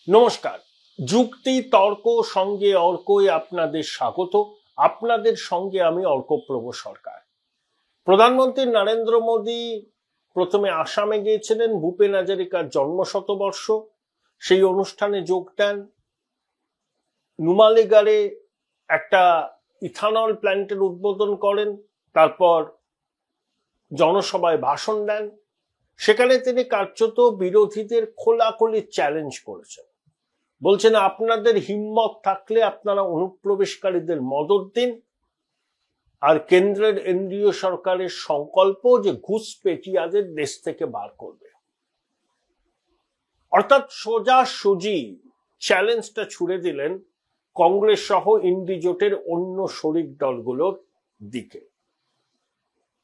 নমস্কার। যুক্তি তর্ক সঙ্গে অর্কই আপনাদের স্বাগত। আপনাদের সঙ্গে আমি অর্কপ্রভ সরকার। প্রধানমন্ত্রী নরেন্দ্র মোদী প্রথমে আসামে গিয়েছিলেন, ভূপেন হাজারিকার জন্মশতবর্ষ, সেই অনুষ্ঠানে যোগ দেন। নুমালীগড়ে একটা ইথানল প্ল্যান্টের উদ্বোধন করেন, তারপর জনসভায় ভাষণ দেন। সেখানে তিনি কার্যত বিরোধীদের খোলাখুলি চ্যালেঞ্জ করেছেন। বলছেন, আপনাদের হিম্মত থাকলে আপনারা অনুপ্রবেশকারীদের মদত দিন, আর কেন্দ্রের এনডিএ সরকারের সংকল্প যে ঘুষপেটিয়াদের দেশ থেকে বার করবে। অর্থাৎ সোজাসুজি চ্যালেঞ্জটা ছুড়ে দিলেন কংগ্রেস সহ ইন্ডি জোটের অন্য শরিক দলগুলোর দিকে।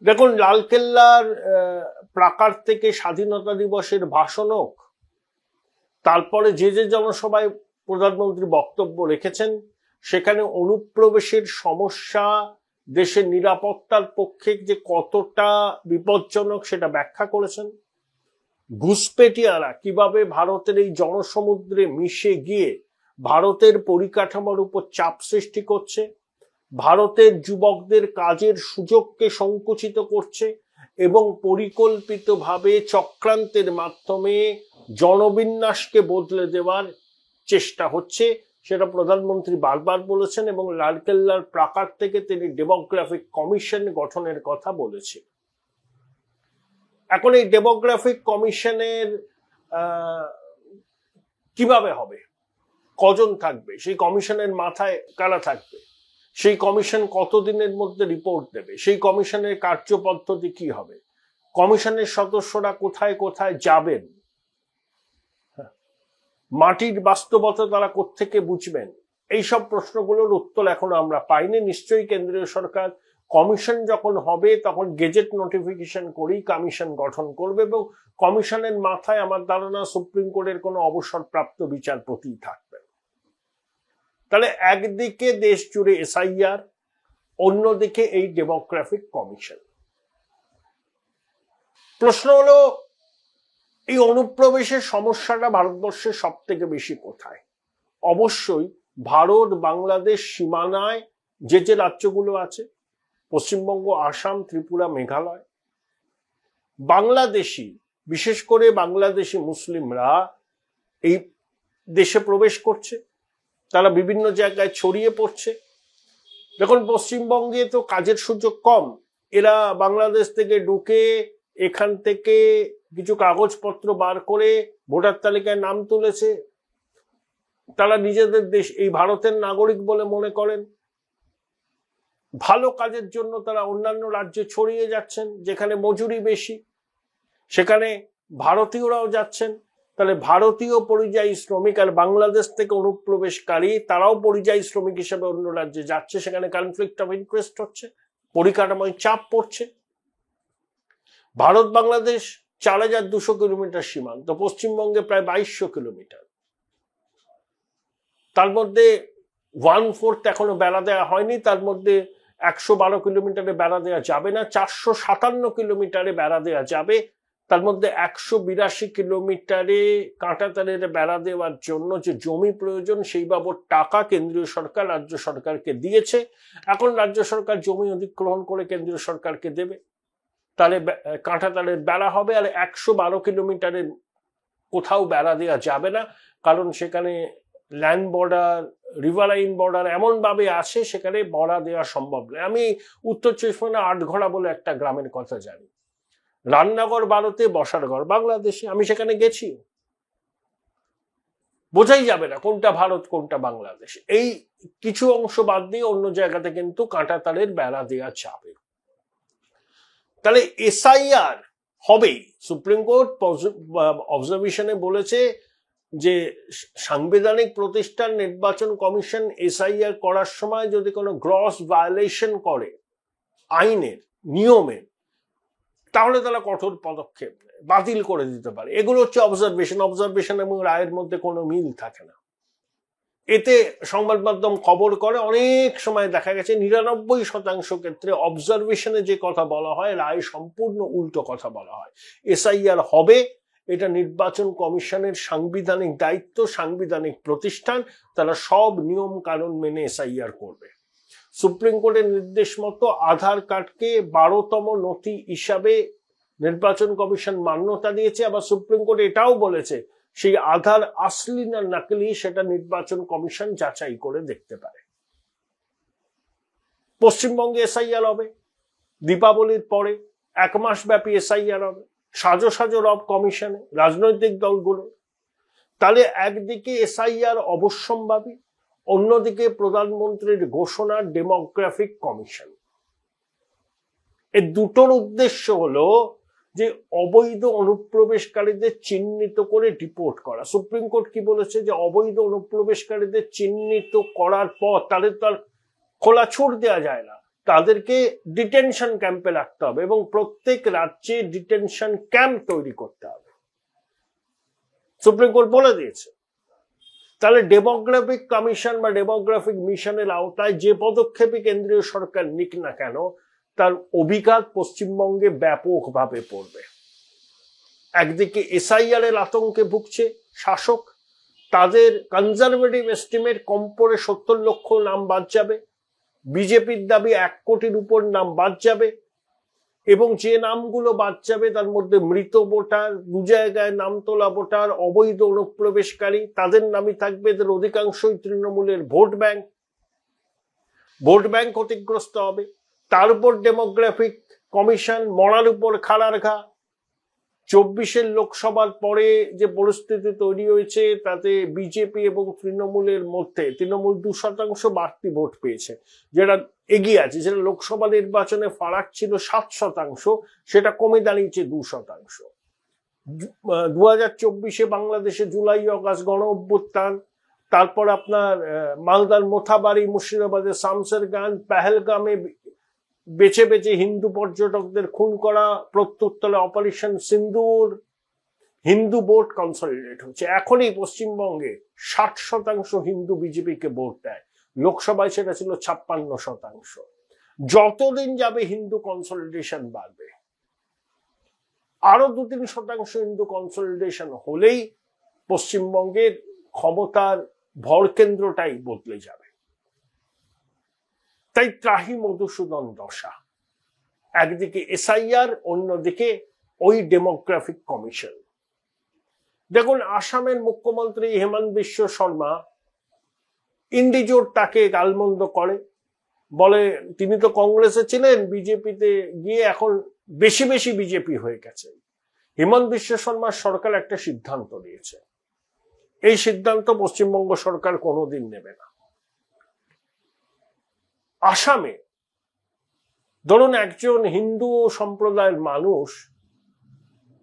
দেখুন, লালকেল্লার প্রাকার থেকে স্বাধীনতা দিবসের ভাষণ হোক, তারপরে যে যে জনসভায় প্রধানমন্ত্রী বক্তব্য রেখেছেন, সেখানে অনুপ্রবেশের সমস্যা দেশের নিরাপত্তার পক্ষে যে কতটা বিপজ্জনক সেটা ব্যাখ্যা করেছেন। ঘুষপেটিয়ারা কিভাবে ভারতের এই জনসমুদ্রে মিশে গিয়ে ভারতের পরিকাঠামোর উপর চাপ সৃষ্টি করছে, ভারতের যুবকদের কাজের সুযোগকে সংকুচিত করছে এবং পরিকল্পিতভাবে চক্রান্তের মাধ্যমে জনবিন্যাসকে বদলে দেওয়ার চেষ্টা হচ্ছে, সেটা প্রধানমন্ত্রী বারবার বলেছেন। এবং লালকেল্লার প্রাকার থেকে তিনি ডেমোগ্রাফিক কমিশন গঠনের কথা বলেছেন। এখন এই ডেমোগ্রাফিক কমিশনের কিভাবে হবে, কজন থাকবে, সেই কমিশনের মাথায় কারা থাকবে, সেই কমিশন কতদিনের মধ্যে রিপোর্ট দেবে, সেই কমিশনের কার্যপদ্ধতি কি হবে, কমিশনের সদস্যরা কোথায় কোথায় যাবেন, মাটির বাস্তবতা তারা কোত্থেকে বুঝবেন, এইসব প্রশ্নগুলোর উত্তর এখনো আমরা পাইনি। নিশ্চয়ই কেন্দ্রীয় সরকার কমিশন যখন হবে তখন গেজেট নোটিফিকেশন করেই কমিশন গঠন করবে, এবং কমিশনের মাথায় আমার ধারণা সুপ্রিম কোর্টের কোনো অবসরপ্রাপ্ত বিচারপতি থাকবে। তাহলে একদিকে দেশ জুড়ে এসআইআর, অন্যদিকে এই ডেমোগ্রাফিক কমিশন। প্রশ্ন হলো, এই অনুপ্রবেশের সমস্যাটা ভারতবর্ষের সব থেকে বেশি কোথায়? অবশ্যই ভারত বাংলাদেশ সীমানায় যে যে রাজ্যগুলো আছে, পশ্চিমবঙ্গ, আসাম, ত্রিপুরা, মেঘালয়। বাংলাদেশি, বিশেষ করে বাংলাদেশি মুসলিমরা এই দেশে প্রবেশ করছে, তারা বিভিন্ন জায়গায় ছড়িয়ে পড়ছে। দেখুন, পশ্চিমবঙ্গে তো কাজের সুযোগ কম, এরা বাংলাদেশ থেকে ঢুকে এখান থেকে কিছু কাগজপত্র বার করে ভোটার তালিকায় নাম তুলেছে, তারা নিজেদের দেশ এই ভারতের নাগরিক বলে মনে করেন। ভালো কাজের জন্য তারা অন্যান্য রাজ্যে ছড়িয়ে যাচ্ছেন, যেখানে মজুরি বেশি, সেখানে ভারতীয়রাও যাচ্ছেন। তাহলে ভারতীয় পরিযায়ী শ্রমিক আর বাংলাদেশ থেকে অনুপ্রবেশকারী, তারাও পরিযায়ী শ্রমিক হিসেবে অন্য রাজ্যে যাচ্ছে, সেখানে কনফ্লিক্ট অফ ইন্টারেস্ট হচ্ছে, পরিকাঠামোয় চাপ পড়ছে। ভারত বাংলাদেশ 4200 কিলোমিটার সীমান্ত, পশ্চিমবঙ্গে প্রায় 2200 কিলোমিটার। তার মধ্যে 1/4 এখনো বেড়া দেওয়া হয়নি, তার মধ্যে 112 কিলোমিটারে বেড়া দেওয়া যাবে না, 457 কিলোমিটারে বেড়া দেওয়া যাবে। তার মধ্যে 182 কিলোমিটারে কাঁটাতারের বেড়া দেওয়ার জন্য যে জমি প্রয়োজন, সেই বাবদ টাকা কেন্দ্রীয় সরকার রাজ্য সরকারকে দিয়েছে। এখন রাজ্য সরকার জমি অধিগ্রহণ করে কেন্দ্রীয় সরকারকে দেবে, তাহলে কাঁটাতারের বেড়া হবে। আর 112 কিলোমিটারের কোথাও বেড়া দেওয়া যাবে না, কারণ সেখানে ল্যান্ড বর্ডার, রিভারাইন বর্ডার এমন ভাবে আছে, সেখানে বেড়া দেওয়া সম্ভব নয়। আমি উত্তর 24 পরগনা আটঘড়া বলে একটা গ্রামের কথা জানি, রান্নাঘর ভারতে, বসার ঘর বাংলাদেশে। আমি সেখানে গেছি, বোঝাই যাবে না কোনটা ভারত কোনটা বাংলাদেশ। এই কিছু অংশ বাদ দিয়ে অন্য জায়গাতে কিন্তু কাঁটাতারের বেড়া দেওয়া যাবে। তাহলে এসআইআর হবেই। সুপ্রিম কোর্ট অবজারভেশনে বলেছে যে সাংবিধানিক প্রতিষ্ঠান নির্বাচন কমিশন এসআইআর করার সময় যদি কোনো গ্রস ভায়োলেশন করে আইনের, নিয়মের, তাহলে তারা কঠোর পদক্ষেপ বাতিল করে দিতে পারে। এগুলো হচ্ছে অবজারভেশন এবং রায়ের মধ্যে কোনো মিল থাকে না। এতে সংবাদ মাধ্যম খবর করে, অনেক সময় দেখা গেছে 99% ক্ষেত্রে অবজারভেশনে যে কথা বলা হয়, রায় সম্পূর্ণ উল্টো কথা বলা হয়। এসআইআর হবে এটা নির্বাচন কমিশনের সাংবিধানিক দায়িত্ব, সাংবিধানিক প্রতিষ্ঠান, তারা সব নিয়ম কানুন মেনে এসআইআর করবে। সুপ্রিম কোর্টের নির্দেশ মতো আধার কার্ডকে 12তম নথি হিসাবে নির্বাচন কমিশন মান্যতা দিয়েছে। আবার সুপ্রিম কোর্ট এটাও বলেছে সেই আধার আসলি না নকলি সেটা নির্বাচন কমিশন যাচাই করে দেখতে পারে। পশ্চিমবঙ্গে এসআইআর হবে দীপাবলির পরে, 1 মাস ব্যাপী এসআইআর হবে, সাজো সাজো রব কমিশনে রাজনৈতিক দলগুলো। তাহলে একদিকে এসআইআর অবশ্যম্ভাবী, অন্যদিকে প্রধানমন্ত্রীর ঘোষণা ডেমোগ্রাফিক কমিশন। এই দুটোর উদ্দেশ্য হলো যে অবৈধ অনুপ্রবেশকারীদের চিহ্নিত করে ডিপোর্ট করা। সুপ্রিম কোর্ট কি বলেছে যে অবৈধ অনুপ্রবেশকারীদের চিহ্নিত করার পর তাদের তো আর খোলা ছুট দেওয়া যায় না, তাদেরকে ডিটেনশন ক্যাম্পে রাখতে হবে এবং প্রত্যেক রাজ্যে ডিটেনশন ক্যাম্প তৈরি করতে হবে, সুপ্রিম কোর্ট বলে দিয়েছে। তাহলে ডেমোগ্রাফিক কমিশন বা ডেমোগ্রাফিক মিশনের আওতায় যে পদক্ষেপই কেন্দ্রীয় সরকার নিক না কেন, তার অভিঘাত পশ্চিমবঙ্গে ব্যাপকভাবে পড়বে। একদিকে এসআইআর এর আতঙ্কে ভুগছে শাসক, তাদের কনজারভেটিভ এস্টিমেট কম পড়ে 70 লক্ষ নাম বাদ যাবে, বিজেপির দাবি 1 কোটির উপর নাম বাদ যাবে, এবং যে নামগুলো বাদ যাবে তার মধ্যে মৃত ভোটার, 2 জায়গায় নাম তোলা ভোটার, অবৈধ অনুপ্রবেশকারী, তাদের নামই থাকবে। এদের অধিকাংশই তৃণমূলের ভোট ব্যাংক ক্ষতিগ্রস্ত হবে। তার উপর ডেমোগ্রাফিক কমিশন, মরার উপর খাড়ার ঘা। 24 লোকসভার পরে যে পরিস্থিতি তৈরি হয়েছে তাতে বিজেপি এবং তৃণমূলের মধ্যে তৃণমূল 2% বাড়তি ভোট পেয়েছে, যেটা এগিয়ে আছে। যেটা লোকসভা নির্বাচনে ফারাক ছিল 7%, সেটা কমে দাঁড়িয়েছে 2%। 2024 বাংলাদেশে জুলাই অগাস্ট গণ অভ্যুত্থান, তারপর আপনার মালদার মোথাবাড়ি, মুর্শিদাবাদের শামসেরগঞ্জ, পেহেলগামে বেছে বেছে হিন্দু পর্যটকদের খুন করা, প্রত্যুত্তরে অপারেশন সিন্দুর, হিন্দু ভোট কনসলিডেট হচ্ছে। এখনই পশ্চিমবঙ্গে 60% হিন্দু বিজেপিকে ভোট দেয়, লোকসভায় সেটা ছিল 56%। যতদিন যাবে হিন্দু কনসলিডেশন বাড়বে, আরো 2-3% হিন্দু কনসলিডেশন হলেই পশ্চিমবঙ্গের ক্ষমতার ভরকেন্দ্রটাই বদলে যাবে। তাই ত্রাহি মধুসূদন দশা, একদিকে এসআইআর, অন্যদিকে ওই ডেমোগ্রাফিক কমিশন। দেখুন, আসামের মুখ্যমন্ত্রী হেমন্ত বিশ্ব শর্মা ইন্ডিজোট তাকে গালমন্দ করে, বলে তিনি তো কংগ্রেসে ছিলেন, বিজেপিতে গিয়ে এখন বেশি বেশি বিজেপি হয়ে গেছে। হেমন্ত বিশ্ব শর্মার সরকার একটা সিদ্ধান্ত নিয়েছে, এই সিদ্ধান্ত পশ্চিমবঙ্গ সরকার কোনোদিন নেবে না। আসামে ধরুন একজন হিন্দু সম্প্রদায়ের মানুষ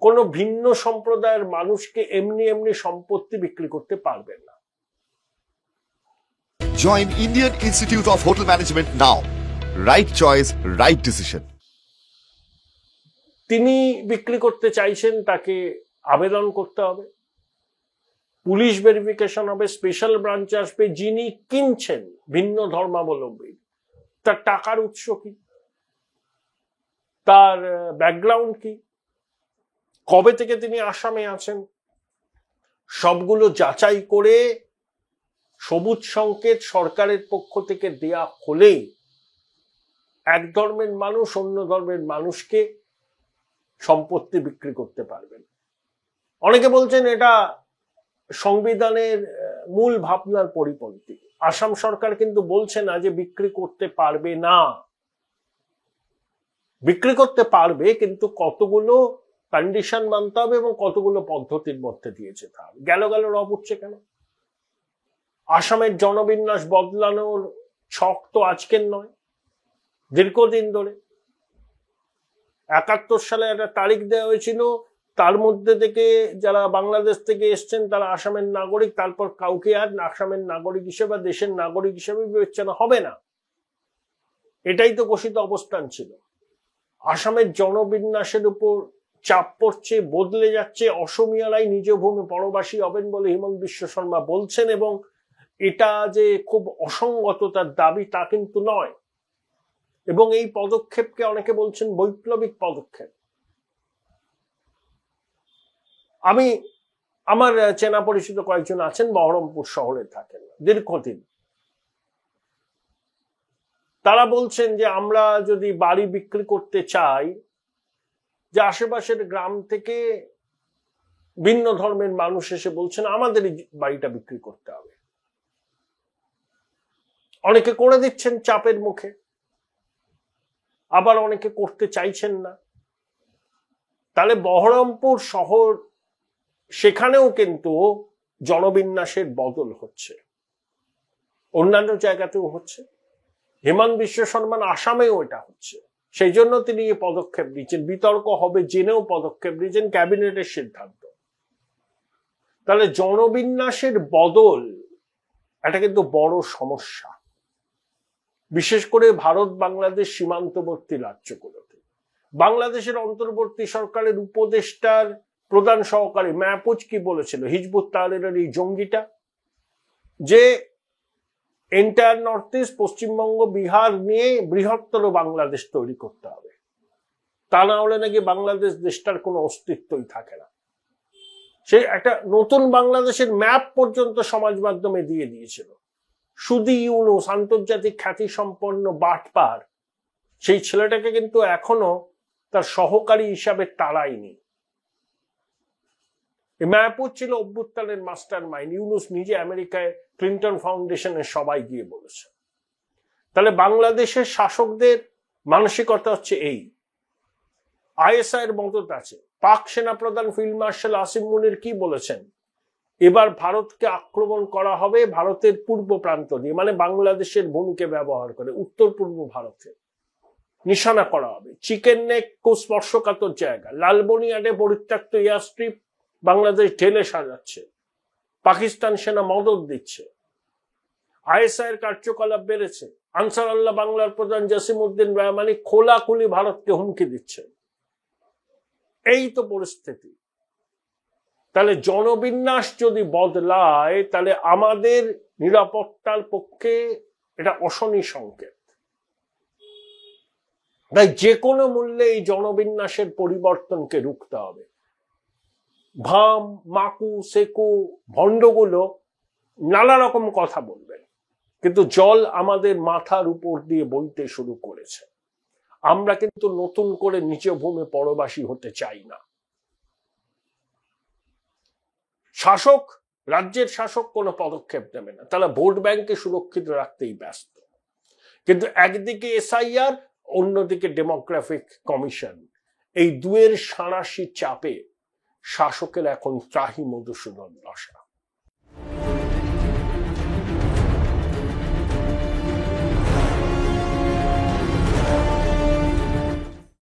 কোন ভিন্ন সম্প্রদায়ের মানুষকে এমনি এমনি সম্পত্তি বিক্রি করতে পারবেন না। Join Indian Institute of Hotel Management now. Right choice, right decision. তিনি বিক্রি করতে চাইছেন, তাকে আবেদন করতে হবে, পুলিশ ভেরিফিকেশন হবে, স্পেশাল ব্রাঞ্চ আসবে। যিনি কিনছেন ভিন্ন ধর্মাবলম্বী, তার টাকার উৎস কি, তার ব্যাকগ্রাউন্ড কি, কবে থেকে তিনি আসামে আছেন, সবগুলো যাচাই করে সবুজ সংকেত সরকারের পক্ষ থেকে দেয়া হলেই এক ধর্মের মানুষ অন্য ধর্মের মানুষকে সম্পত্তি বিক্রি করতে পারবেন। অনেকে বলছেন এটা সংবিধানের মূল ভাবনার পরিপন্থী। আসাম সরকার কিন্তু বলছে না যে বিক্রি করতে পারবে না, বিক্রি করতে পারবে, কিন্তু কতগুলো কন্ডিশন মানতে হবে এবং কতগুলো পদ্ধতির মধ্যে দিয়ে যেতে হবে। গেল রব উঠছে কেন? আসামের জনবিন্যাস বদলানোর ছক তো আজকের নয়, দীর্ঘদিন ধরে। 71 সালে একটা তারিখ দেওয়া হয়েছিল, তার মধ্যে থেকে যারা বাংলাদেশ থেকে এসছেন তারা আসামের নাগরিক, তারপর কাউকে আর আসামের নাগরিক হিসেবে দেশের নাগরিক হিসেবে বিবেচনা হবে না। এটাই তো ঘোষিত অবস্থান ছিল। আসামের জনবিন্যাসের উপর চাপ পড়ছে, বদলে যাচ্ছে। অসমিয়ারাই নিজ ভূমি পরবাসী হবেন বলে হিমন্ত বিশ্ব শর্মা বলছেন, এবং এটা যে খুব অসঙ্গত তার দাবি তা কিন্তু নয়। এবং এই পদক্ষেপকে অনেকে বলছেন বৈপ্লবিক পদক্ষেপ। আমার চেনা পরিচিত কয়েকজন আছেন, বহরমপুর শহরে থাকেন দীর্ঘদিন। তারা বলছেন যে আমরা যদি বাড়ি বিক্রি করতে চাই, যে আশেপাশের গ্রাম থেকে ভিন্ন ধর্মের মানুষ এসে বলছেন আমাদের এই বাড়িটা বিক্রি করতে হবে। অনেকে করে দিচ্ছেন চাপের মুখে, আবার অনেকে করতে চাইছেন না। তাহলে বহরমপুর শহর, সেখানেও কিন্তু জনবিন্যাসের বদল হচ্ছে, অন্যান্য জায়গাতেও হচ্ছে। হেমন্ত বিশ্ব শর্মার আসামেও এটা হচ্ছে, সেই জন্য তিনি এই পদক্ষেপ নিচ্ছেন। বিতর্ক হবে জেনেও পদক্ষেপ নিয়েছেন, ক্যাবিনেটের সিদ্ধান্ত। তাহলে জনবিন্যাসের বদল এটা কিন্তু বড় সমস্যা, বিশেষ করে ভারত বাংলাদেশ সীমান্তবর্তী রাজ্যগুলোতে। বাংলাদেশের অন্তর্বর্তী সরকারের উপদেষ্টার প্রধান সহকারী মাহফুজ কি বলেছিল, হিজবুত তাহরিরের এই জঙ্গিটা, যে entire north east, Paschimbanga, Bihar নিয়ে বৃহত্তর বাংলাদেশ তৈরি করতে হবে, তা না হলে নাকি বাংলাদেশ দেশটার কোনো অস্তিত্বই থাকে না। সে একটা নতুন বাংলাদেশের ম্যাপ পর্যন্ত সমাজ মাধ্যমে দিয়ে দিয়েছিল। সুদি ইউনুস, আন্তর্জাতিক খ্যাতি সম্পন্ন বাটপার, সেই ছেলেটাকে কিন্তু এখনো তার সহকারী হিসাবে তাড়ায়নি। মায়াপুর ছিল অভ্যুত্থানের মাস্টার মাইন্ড। ইউনুস নিজে আমেরিকায় ক্লিন্টন ফাউন্ডেশনের সবাই গিয়ে বলেছে। তাহলে বাংলাদেশের শাসকদের মানসিকতা হচ্ছে এই। আইএসআই এর মদত আছে। পাক সেনাপ্রধান ফিল্ড মার্শাল আসিম মুনির কি বলেছেন, এবার ভারতকে আক্রমণ করা হবে ভারতের পূর্ব প্রান্ত দিয়ে, মানে বাংলাদেশের ভূমিকে ব্যবহার করে উত্তর পূর্ব ভারতে নিশানা করা হবে। চিকেন নেক খুব স্পর্শকাতর জায়গা, লালবনিয়াডে পরিত্যক্ত এয়ার স্ট্রিপ বাংলাদেশ ঢেলে সাজাচ্ছে, পাকিস্তান সেনা মদত দিচ্ছে, আইএসআই এর কার্যকলাপ বেড়েছে। আনসার আল্লাহ বাংলার প্রধান জসিম উদ্দিন রহমানি খোলাখুলি ভারতকে হুমকি দিচ্ছে। এই তো পরিস্থিতি। তাহলে জনবিন্যাস যদি বদলায়, তাহলে আমাদের নিরাপত্তার পক্ষে এটা অশনি সংকেত। তাই যে কোনো মূল্যে এই জনবিন্যাসের পরিবর্তনকে রুখতে হবে। ভাম, মাকু, সেকু, ভণ্ডগুলো নানা রকম কথা বলবেন, কিন্তু জল আমাদের মাথার উপর দিয়ে বইতে শুরু করেছে। আমরা কিন্তু নতুন করে নিজ ভূমে পরবাসী হতে চাই না। শাসক, রাজ্যের শাসক কোনো পদক্ষেপ নেবে না, তাহলে ভোট ব্যাংককে সুরক্ষিত রাখতেই ব্যস্ত। কিন্তু একদিকে এসআইআর, অন্যদিকে ডেমোগ্রাফিক কমিশন, এই দুয়ের সাঁড়াশি চাপে শাসকের এখন ত্রাহি মধুসূদন দশা।